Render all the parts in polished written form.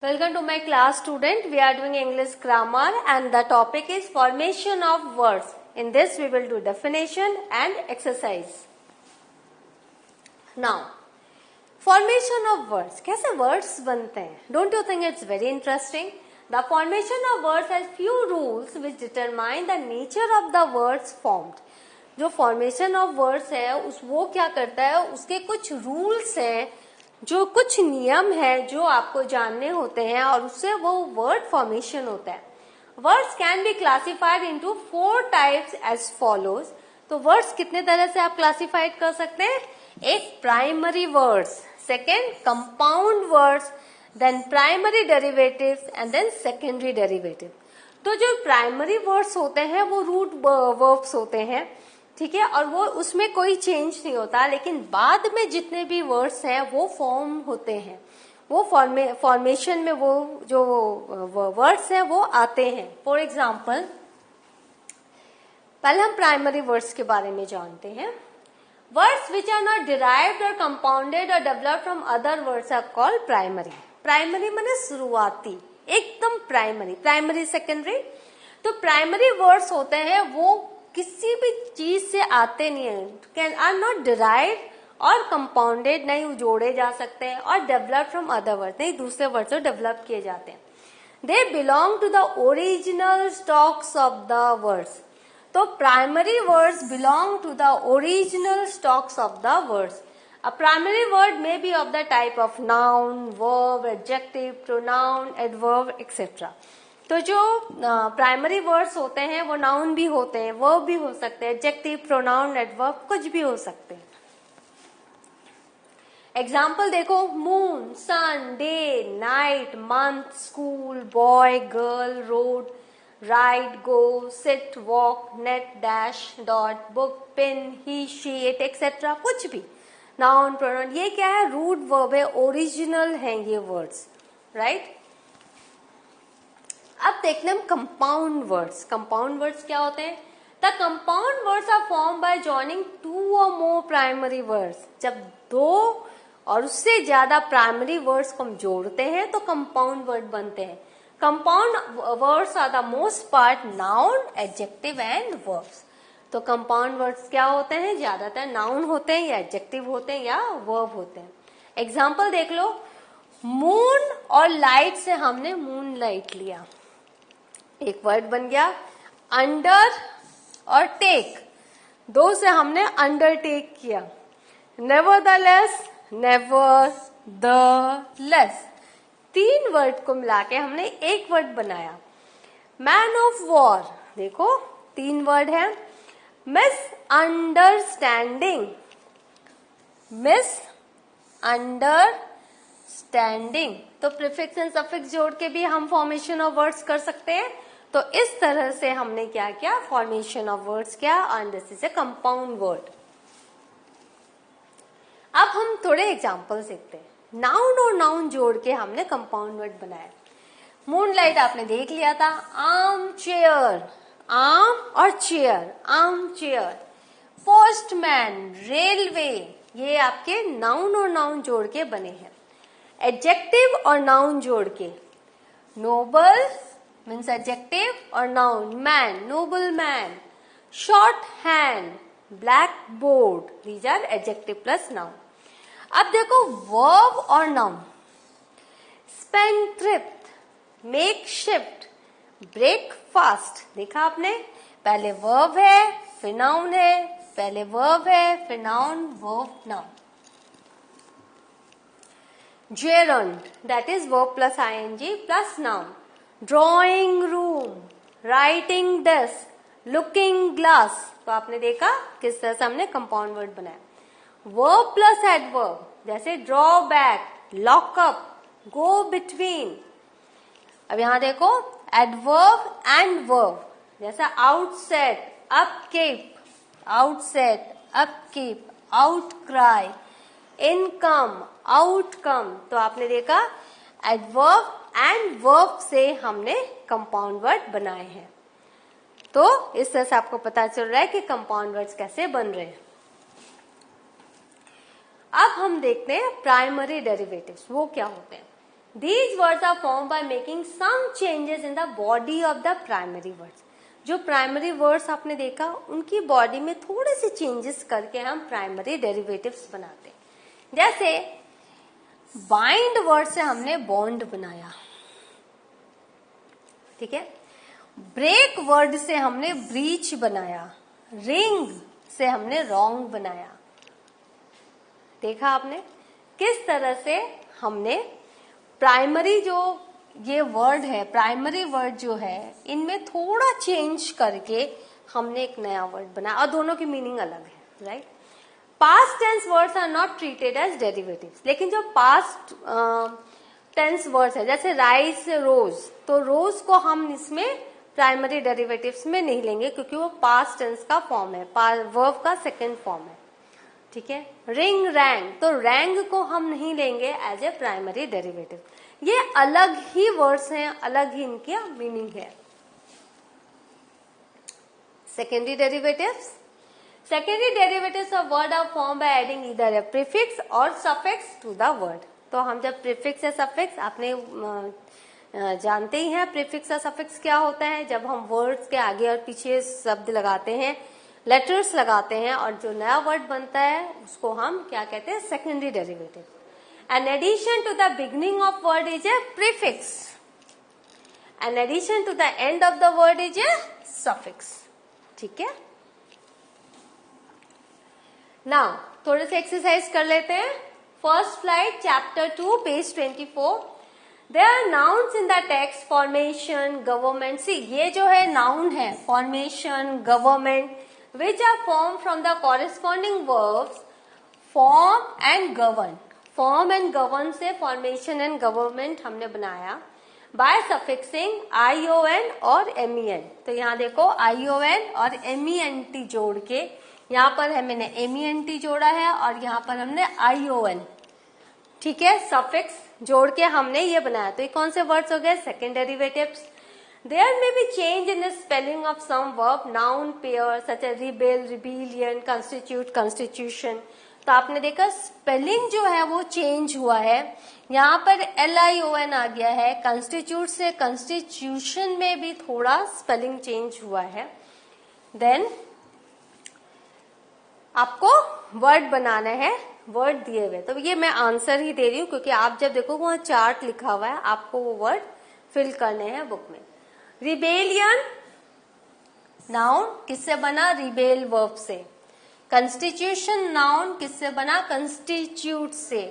Welcome to my class, student. We are doing English grammar and the topic is formation of words. In this we will do definition and exercise. Now, formation of words. कैसे words बनते हैं? Don't you think it's very interesting? The formation of words has few rules which determine the nature of the words formed. जो formation of words है वो क्या करता है, उसके कुछ rules हैं, जो कुछ नियम है जो आपको जानने होते हैं और उससे वो वर्ड फॉर्मेशन होता है. Words can be classified into 4 types as follows. तो वर्ड्स कितने तरह से आप क्लासिफाइड कर सकते हैं? एक primary words, second compound words, then primary derivatives and then secondary derivative. तो जो प्राइमरी वर्ड्स होते हैं वो रूट वर्ब्स होते हैं, ठीक है, और वो उसमें कोई चेंज नहीं होता, लेकिन बाद में जितने भी वर्ड्स हैं वो फॉर्म होते हैं, वो फॉर्मेशन में वो जो वर्ड्स हैं वो आते हैं. फॉर एग्जाम्पल, पहले हम प्राइमरी वर्ड्स के बारे में जानते हैं. Words which are not derived और कंपाउंडेड और developed from other words are called primary. Primary माने शुरुआती, एकदम प्राइमरी सेकेंडरी. तो प्राइमरी वर्ड्स होते हैं वो किसी भी चीज से आते नहीं है, कैन आर नॉट डिराइव्ड और कंपाउंडेड, नहीं जोड़े जा सकते हैं, और डेवलप फ्रॉम अदर वर्ड, नहीं दूसरे वर्ड से डेवलप किए जाते हैं. They belong to the original stocks of the words. तो primary words belong to the original stocks of the words. A primary word may be of the type of noun, verb, adjective, pronoun, adverb etcetera. तो जो primary words होते हैं वो noun भी होते हैं, verb भी हो सकते हैं, एडजेक्टिव, प्रोनाउन, एडवर्ब कुछ भी हो सकते हैं. एग्जाम्पल देखो, moon, sun, day, night, month, school, boy, girl, road, ride, go, sit, walk, net, dash, dot, book, pen, he, she, it etcetera कुछ भी. नाउन, प्रोनाउन, ये क्या है? रूट वर्ब है, ओरिजिनल है ये वर्ड्स, राइट. अब देखते हैं हम कंपाउंड वर्ड्स. कंपाउंड वर्ड्स क्या होते हैं? The compound words are form by joining 2 और मोर प्राइमरी वर्ड्स. जब 2 और उससे ज्यादा प्राइमरी वर्ड्स को हम जोड़ते हैं तो कंपाउंड वर्ड बनते हैं. Compound words are the most part noun, adjective and verbs. तो कंपाउंड वर्ड्स क्या होते हैं? ज्यादातर नाउन होते हैं या एडजेक्टिव होते हैं या वर्ब होते हैं. एग्जाम्पल देख लो, मून और लाइट से हमने मून लाइट लिया, एक वर्ड बन गया. अंडर और टेक, 2 से हमने अंडरटेक किया. Nevertheless, never the less, 3 word को मिला के हमने एक वर्ड बनाया. मैन ऑफ वॉर, देखो 3 वर्ड है. Miss understanding, miss understanding. तो प्रीफिक्स एंड सफिक्स जोड़ के भी हम फॉर्मेशन ऑफ वर्ड्स कर सकते हैं. तो इस तरह से हमने क्या किया? फॉर्मेशन ऑफ वर्ड्स किया, and this is a compound word. अब हम थोड़े एग्जांपल्स देखते हैं. नाउन और नाउन जोड़ के हमने कंपाउंड वर्ड बनाया. मूनलाइट आपने देख लिया था. आर्म चेयर, आर्म और chair, arm chair. Postman, railway, ये आपके नाउन और नाउन जोड़ के बने हैं. एडजेक्टिव और नाउन जोड़ के, नोबल मीन्स एडजेक्टिव और noun, man, noble man. Short hand, black board, these are adjective plus noun. अब देखो वर्ब और noun. Spendthrift, make shift, breakfast, देखा आपने? पहले वर्ब है फिर नाउन है, पहले वर्ब है फिर noun, verb noun. gerund, that is verb plus ing plus noun. Drawing room, writing desk, looking glass. तो आपने देखा किस तरह से हमने कंपाउंड वर्ड बनाया. verb plus adverb, जैसे drawback, lock up, go between. अब यहां देखो adverb and verb, जैसा outset, upkeep, outset, upkeep, outcry, income, outcome. तो आपने देखा एडवर्ब एंड वर्ब से हमने कंपाउंड वर्ड बनाए हैं. तो इस तरह से आपको पता चल रहा है कि कंपाउंड वर्ड्स कैसे बन रहे हैं. अब हम देखते हैं प्राइमरी डेरिवेटिव्स, वो क्या होते हैं. These words are formed by making some changes in the body of the primary words. जो प्राइमरी वर्ड्स आपने देखा उनकी बॉडी में थोड़े से चेंजेस करके हम प्राइमरी डेरिवेटिव्स बनाते हैं। जैसे बाइंड वर्ड से हमने बॉन्ड बनाया, ठीक है। ब्रेक वर्ड से हमने ब्रीच बनाया, रिंग से हमने रॉन्ग बनाया। देखा आपने किस तरह से हमने प्राइमरी जो ये वर्ड है, प्राइमरी वर्ड जो है, इनमें थोड़ा चेंज करके हमने एक नया वर्ड बनाया और दोनों की मीनिंग अलग है, right. Past tense words are not treated as derivatives, लेकिन जो पास्ट टेंस वर्ड्स है जैसे राइस, रोज, तो रोज को हम इसमें प्राइमरी डेरिवेटिव्स में नहीं लेंगे क्योंकि वो पास्ट टेंस का फॉर्म है, वर्ब का सेकेंड फॉर्म है, ठीक है। रिंग, रैंग, तो रैंग को हम नहीं लेंगे एज ए प्राइमरी डेरिवेटिव। ये अलग ही वर्ड्स हैं, अलग ही इनकी मीनिंग है। Secondary derivatives, secondary derivatives of word are form by adding either a prefix और सफिक्स टू द वर्ड। तो हम जब प्रीफिक्स या सफिक्स, आपने जानते ही हैं प्रीफिक्स या सफिक्स क्या होता है, जब हम वर्ड्स के आगे और पीछे शब्द लगाते हैं, लेटर्स लगाते हैं और जो नया वर्ड बनता है उसको हम क्या कहते हैं, secondary derivative. An addition to the beginning of word is a prefix. An addition to the end of the word is a suffix. ठीक है। Now थोड़े से एक्सरसाइज कर लेते हैं। First slide, chapter 2, page 24। There are nouns in the text, formation, government. See, ये जो है नाउन है, formation, government, which are formed from the corresponding verbs form and govern. Form and govern से फॉर्मेशन एंड गवर्नमेंट हमने बनाया bye सफिक्सिंग ION और MEN। तो यहाँ देखो ION और MENT जोड़ के, यहाँ पर हमने MENT जोड़ा है और यहाँ पर हमने ION, ठीक है, सफिक्स जोड़ के हमने ये बनाया। तो ये कौन से वर्ड्स हो गए, second derivatives. There may be change in the spelling of some verb, noun pair such as rebel, rebellion, constitute, constitution। तो आपने देखा स्पेलिंग जो है वो चेंज हुआ है, यहाँ पर LION आ गया है। कंस्टिट्यूट से कंस्टिट्यूशन में भी थोड़ा स्पेलिंग चेंज हुआ है। देन आपको वर्ड बनाना है, वर्ड दिए हुए, तो ये मैं आंसर ही दे रही हूँ क्योंकि आप जब देखो वहाँ चार्ट लिखा हुआ है, आपको वो वर्ड फिल करने हैं बुक में। रिबेलियन नाउन किससे बना, रिबेल वर्ब से। कंस्टिट्यूशन नाउन किससे बना, कंस्टिट्यूट से।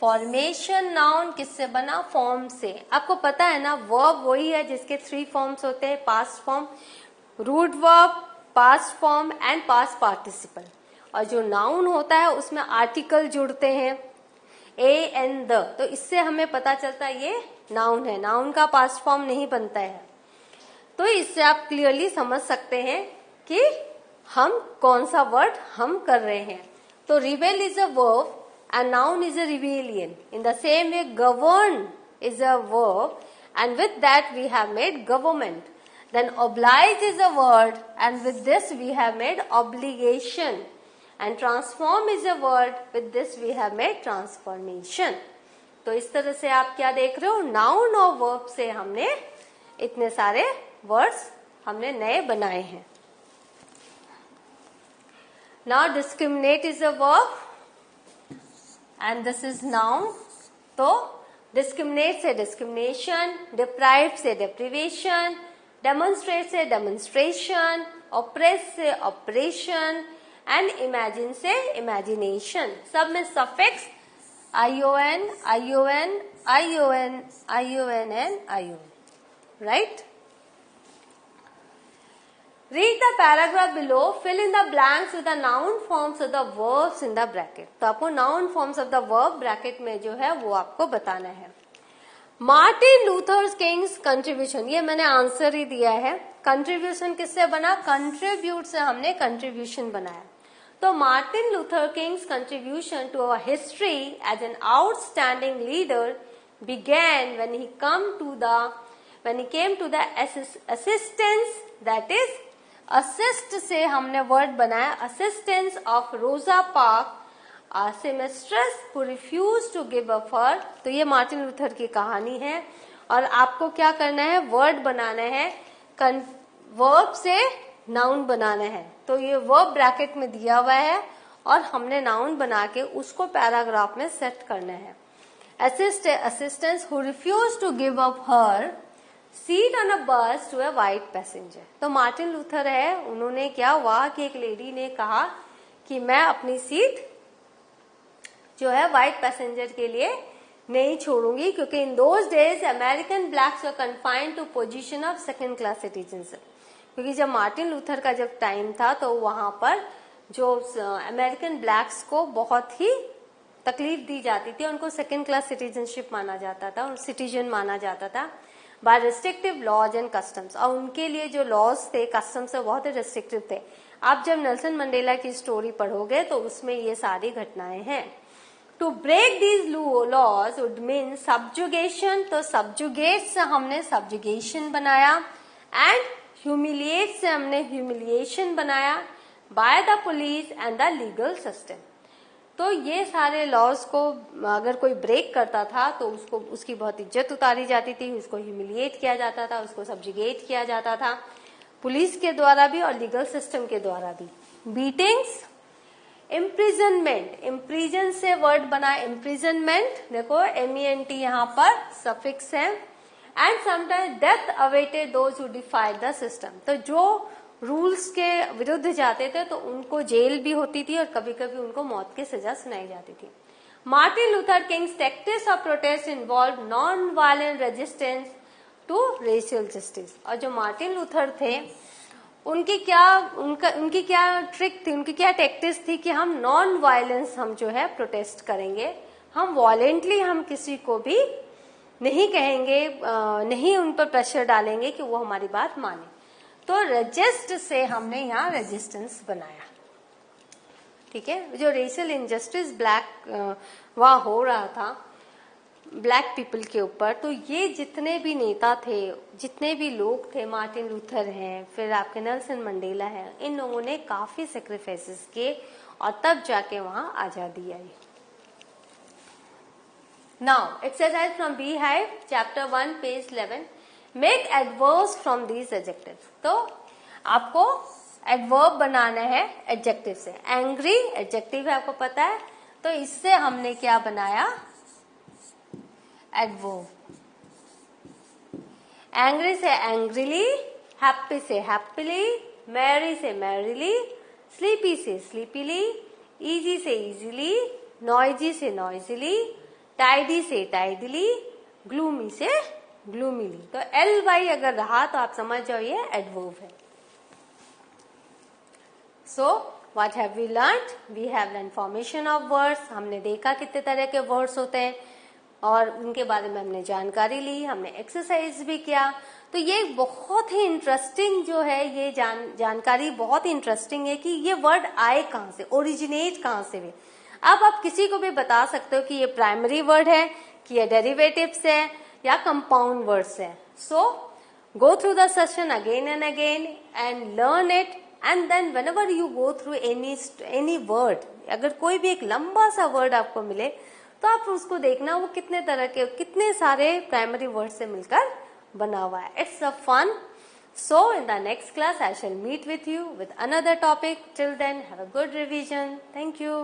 फॉर्मेशन नाउन किससे बना, फॉर्म से। आपको पता है ना वर्ब वही है जिसके 3 फॉर्म्स होते हैं, past form, root verb, past form and past participle. और जो नाउन होता है उसमें आर्टिकल जुड़ते हैं, ए एंड द, तो इससे हमें पता चलता है ये नाउन है, नाउन का पास्ट फॉर्म नहीं बनता है। तो इससे आप क्लियरली समझ सकते हैं कि हम कौन सा वर्ड हम कर रहे हैं। तो rebel is a verb and noun is a rebellion. In the same way govern is a verb and with that we have made government. Then oblige is a word and with this we have made obligation, and transform is a word, with this we have made transformation। तो इस तरह से आप क्या देख रहे हो, noun और वर्ब से हमने इतने सारे वर्ड्स हमने नए बनाए हैं। Now discriminate is a verb and this is noun। तो discriminate से discrimination, deprive से deprivation, demonstrate से demonstration, oppress से oppression and imagine से imagination। सब में suffix ION, ION, ION, ION and ION, right? Read the paragraph below, fill in the blanks with the noun forms of the verbs in the bracket। तो आपको noun forms of the verb bracket में जो है वो आपको बताना है। Martin Luther King's contribution, ये मैंने आंसर ही दिया है। कंट्रीब्यूशन किससे बना, कंट्रीब्यूट से हमने कंट्रीब्यूशन बनाया। तो Martin Luther King's contribution to our history as an outstanding leader began when he came to the assistance, that is assist से हमने वर्ड बनाया, assistance of Rosa Park A seamstress who refused to give up her, तो ये Martin Luther की कहानी है। और आपको क्या करना है, वर्ड बनाना है, वर्ब से नाउन बनाना है। तो ये वर्ब ब्रैकेट में दिया हुआ है और हमने नाउन बना के उसको पैराग्राफ में सेट करना है। Assistants who refused to give up her seat on a bus to a white passenger। तो मार्टिन लूथर है, उन्होंने क्या हुआ कि एक लेडी ने कहा कि मैं अपनी सीट जो है व्हाइट पैसेंजर के लिए नहीं छोड़ूंगी, क्योंकि in those days American blacks were confined to position of second class citizenship. क्योंकि जब मार्टिन लूथर का जब टाइम था तो वहां पर जो अमेरिकन ब्लैक्स को बहुत ही तकलीफ दी जाती थी, उनको सेकेंड क्लास सिटीजनशिप माना जाता था और सिटीजन माना जाता था by restrictive laws and customs. और उनके लिए जो लॉज थे, कस्टम्स से बहुत ही रिस्ट्रिक्टिव थे। आप जब नेल्सन मंडेला की स्टोरी पढ़ोगे तो उसमें ये सारी घटनाएं हैं। To break these laws would mean subjugation. तो सब्जुगेट से हमने सब्जुगेशन बनाया एंड ह्यूमिलिएट से हमने ह्यूमिलिएशन बनाया by the police and the legal system. तो ये सारे लॉज को अगर कोई ब्रेक करता था तो उसको उसकी बहुत इज्जत उतारी जाती थी, उसको ह्यूमिलिएट किया जाता था, उसको सब्जुगेट किया जाता था, पुलिस के द्वारा भी और लीगल सिस्टम के द्वारा भी। बीटिंग्स, इम्प्रिजनमेंट, इम्प्रिजन से वर्ड बना इम्प्रिजनमेंट, देखो MENT यहाँ पर सफिक्स है। And sometimes death awaited those who डिफाइड the system. तो जो रूल्स के विरुद्ध जाते थे तो उनको जेल भी होती थी और कभी कभी उनको मौत की सजा सुनाई जाती थी। Martin Luther King's tactics of protest involve non violent resistance to racial justice. और जो मार्टिन लूथर थे उनकी क्या ट्रिक थी, उनकी क्या टैक्टिक्स थी कि हम नॉन वायलेंस हम जो है प्रोटेस्ट करेंगे, हम वॉलेंटली हम किसी को भी नहीं कहेंगे, नहीं उन पर प्रेशर डालेंगे कि वो हमारी बात माने। तो रेजिस्ट से हमने यहाँ रेजिस्टेंस बनाया। ठीक है, जो रेशियल इनजस्टिस ब्लैक वहां हो रहा था ब्लैक पीपल के ऊपर, तो ये जितने भी नेता थे, जितने भी लोग थे, मार्टिन लूथर हैं, फिर आपके नेल्सन मंडेला है, इन लोगों ने काफी सेक्रीफाइसेस किए और तब जाके वहां आजादी आई। Now exercise from Beehive chapter 1 page 11, make adverbs from these adjectives. तो आपको एडवर्ब बनाना है एडजेक्टिव से। एंग्री एडजेक्टिव है, आपको पता है, तो इससे हमने क्या बनाया, एडवर्ब। एंग्री से एंग्रीली, हैप्पी से हैप्पीली, मैरी से मैरीली, स्लीपी से स्लीपीली, इजी से इजीली, नॉइजी से नॉइजीली, टाइडी से टाइडली, ग्लूमी से ग्लूमीली। तो LY अगर रहा तो आप समझ जाओ ये एडवर्ब है। So what have we learned? We have learn formation of words. हमने देखा कितने तरह के वर्ड्स होते हैं और उनके बारे में हमने जानकारी ली, हमने एक्सरसाइज भी किया। तो ये बहुत ही इंटरेस्टिंग जो है, ये जानकारी बहुत ही इंटरेस्टिंग है कि ये वर्ड आए कहाँ से, ओरिजिनेट कहाँ से हुए। अब आप किसी को भी बता सकते हो कि ये प्राइमरी वर्ड है, कि ये डेरिवेटिव्स है या कंपाउंड वर्ड्स है। So go through the session again and again and learn it, and then whenever you go through any word, अगर कोई भी एक लंबा सा वर्ड आपको मिले तो आप उसको देखना वो कितने तरह के, कितने सारे प्राइमरी वर्ड से मिलकर बना हुआ है। It's a fun. So in the next class I shall meet with you with another topic. Till then have a good revision. Thank you.